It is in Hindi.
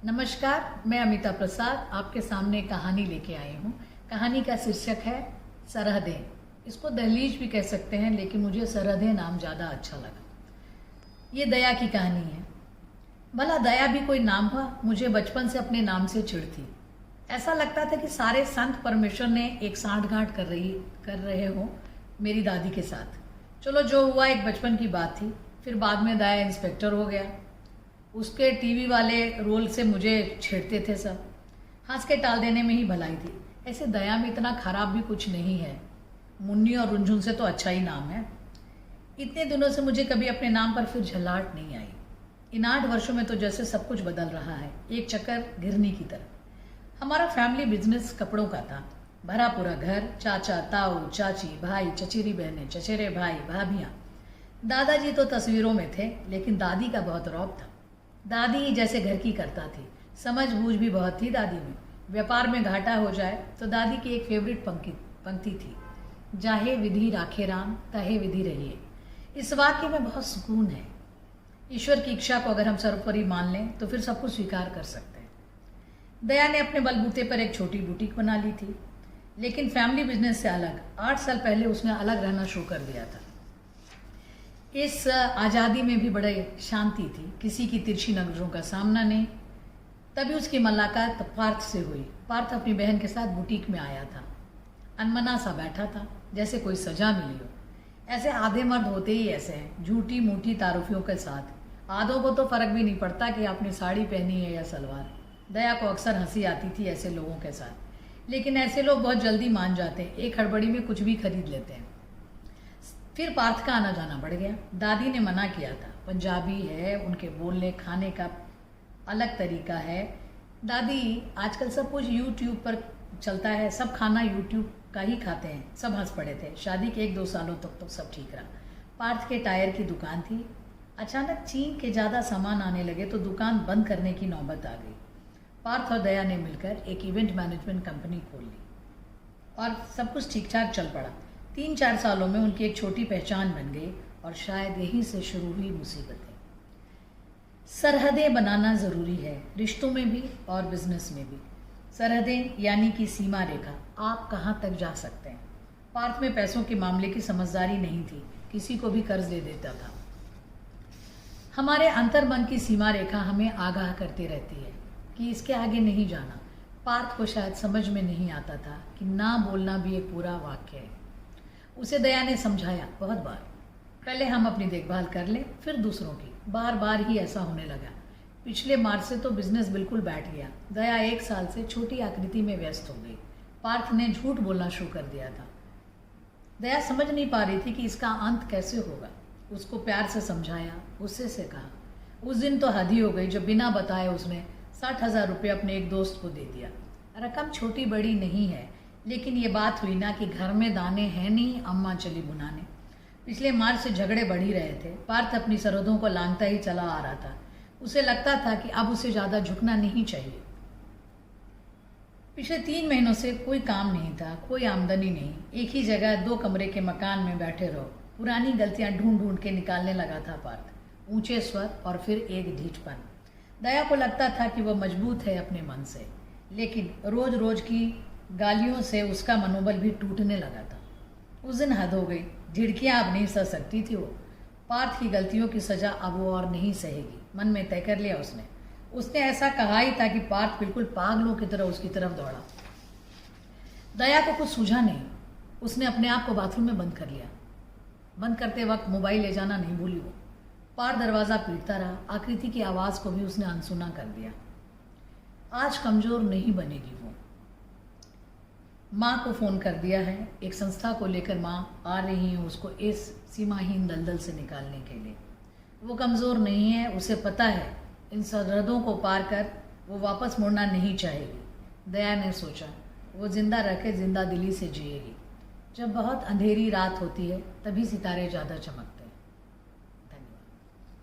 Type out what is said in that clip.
नमस्कार, मैं अमिता प्रसाद आपके सामने कहानी लेके आई हूँ। कहानी का शीर्षक है सरहदें। इसको दहलीज भी कह सकते हैं, लेकिन मुझे सरहदें नाम ज़्यादा अच्छा लगा। ये दया की कहानी है। भला दया भी कोई नाम हुआ? मुझे बचपन से अपने नाम से चिढ़ थी। ऐसा लगता था कि सारे संत परमेश्वर ने एक सांठगांठ कर रहे हो मेरी दादी के साथ। चलो, जो हुआ एक बचपन की बात थी। फिर बाद में दया इंस्पेक्टर हो गया। उसके टीवी वाले रोल से मुझे छेड़ते थे सब। हंस के टाल देने में ही भलाई थी। ऐसे दया में इतना खराब भी कुछ नहीं है। मुन्नी और रुंझुन से तो अच्छा ही नाम है। इतने दिनों से मुझे कभी अपने नाम पर फिर झल्लाहट नहीं आई। इन 8 वर्षों में तो जैसे सब कुछ बदल रहा है, एक चक्कर घिरनी की तरह। हमारा फैमिली बिजनेस कपड़ों का था। भरा पूरा घर, चाचा, ताऊ, चाची, भाई, चचेरी बहनें, चचेरे भाई, भाभियाँ। दादाजी तो तस्वीरों में थे, लेकिन दादी का बहुत रौब था। दादी जैसे घर की करता थी। समझ बूझ भी बहुत थी दादी में। व्यापार में घाटा हो जाए तो दादी की एक फेवरेट पंक्ति थी, जाहे विधि राखे राम, तहे विधि रहिए। इस वाक्य में बहुत सुकून है। ईश्वर की इच्छा को अगर हम सर्वोपरि मान लें तो फिर सब कुछ स्वीकार कर सकते हैं। दया ने अपने बलबूते पर एक छोटी बुटीक बना ली थी, लेकिन फैमिली बिजनेस से अलग 8 साल पहले उसने अलग रहना शुरू कर दिया था। इस आज़ादी में भी बड़े शांति थी, किसी की तिरछी नजरों का सामना नहीं। तभी उसकी मुलाकात पार्थ से हुई। पार्थ अपनी बहन के साथ बुटीक में आया था। अनमना सा बैठा था, जैसे कोई सजा मिली हो। ऐसे आधे मर्द होते ही ऐसे हैं, झूठी मूठी तारुफियों के साथ। आधों को तो फर्क भी नहीं पड़ता कि आपने साड़ी पहनी है या सलवार। दया को अक्सर हंसी आती थी ऐसे लोगों के साथ, लेकिन ऐसे लोग बहुत जल्दी मान जाते हैं, एक हड़बड़ी में कुछ भी खरीद लेते हैं। फिर पार्थ का आना जाना बढ़ गया। दादी ने मना किया था, पंजाबी है, उनके बोलने खाने का अलग तरीका है। दादी, आजकल सब कुछ यूट्यूब पर चलता है, सब खाना यूट्यूब का ही खाते हैं। सब हंस पड़े थे। शादी के 1-2 सालों तक तो सब ठीक रहा। पार्थ के टायर की दुकान थी। अचानक चीन के ज़्यादा सामान आने लगे तो दुकान बंद करने की नौबत आ गई। पार्थ और दया ने मिलकर एक इवेंट मैनेजमेंट कंपनी खोल ली और सब कुछ ठीक ठाक चल पड़ा। 3-4 सालों में उनकी एक छोटी पहचान बन गई और शायद यहीं से शुरू हुई मुसीबतें। सरहदें बनाना ज़रूरी है, रिश्तों में भी और बिजनेस में भी। सरहदें यानी कि सीमा रेखा, आप कहाँ तक जा सकते हैं। पार्थ में पैसों के मामले की समझदारी नहीं थी, किसी को भी कर्ज दे देता था। हमारे अंतर्मन की सीमा रेखा हमें आगाह करती रहती है कि इसके आगे नहीं जाना। पार्थ को शायद समझ में नहीं आता था कि ना बोलना भी एक पूरा वाक्य है। उसे दया ने समझाया बहुत बार, पहले हम अपनी देखभाल कर लें, फिर दूसरों की। बार बार ही ऐसा होने लगा। पिछले मार्च से तो बिजनेस बिल्कुल बैठ गया। दया 1 साल से छोटी आकृति में व्यस्त हो गई। पार्थ ने झूठ बोलना शुरू कर दिया था। दया समझ नहीं पा रही थी कि इसका अंत कैसे होगा। उसको प्यार से समझाया, गुस्से से कहा। उस दिन तो हद ही हो गई जब बिना बताए उसने 60,000 रुपये अपने एक दोस्त को दे दिया। रकम छोटी बड़ी नहीं है, लेकिन ये बात हुई ना कि घर में दाने हैं नहीं, अम्मा चली बुनाने। पिछले मार्च से झगड़े बढ़ ही रहे थे। पार्थ अपनी सरहदों को लांघता ही चला आ रहा था। उसे लगता था कि अब उसे ज़्यादा झुकना नहीं चाहिए। पिछले 3 महीनों से कोई काम नहीं था, कोई आमदनी नहीं। एक ही जगह 2 कमरे के मकान में बैठे रहो। पुरानी गलतियां ढूंढ ढूंढ के निकालने लगा था पार्थ। ऊंचे स्वर और फिर एक ढीठपन। दया को लगता था कि वह मजबूत है अपने मन से, लेकिन रोज रोज की गालियों से उसका मनोबल भी टूटने लगा था। उस दिन हद हो गई। झिड़कियां अब नहीं सह सकती थी वो। पार्थ की गलतियों की सजा अब वो और नहीं सहेगी, मन में तय कर लिया उसने। उसने ऐसा कहा ही था कि पार्थ बिल्कुल पागलों की तरह उसकी तरफ दौड़ा। दया को कुछ सूझा नहीं। उसने अपने आप को बाथरूम में बंद कर लिया। बंद करते वक्त मोबाइल ले जाना नहीं भूली वो। पार्थ दरवाज़ा पीटता रहा। आकृति की आवाज़ को भी उसने अनसुना कर दिया। आज कमज़ोर नहीं बनेगी वो। माँ को फ़ोन कर दिया है। एक संस्था को लेकर माँ आ रही है उसको इस सीमाहीन दलदल से निकालने के लिए। वो कमज़ोर नहीं है, उसे पता है इन सरहदों को पार कर वो वापस मुड़ना नहीं चाहेगी। दया ने सोचा, वो जिंदा रखे जिंदा दिली से जिएगी। जब बहुत अंधेरी रात होती है तभी सितारे ज़्यादा चमकते हैं।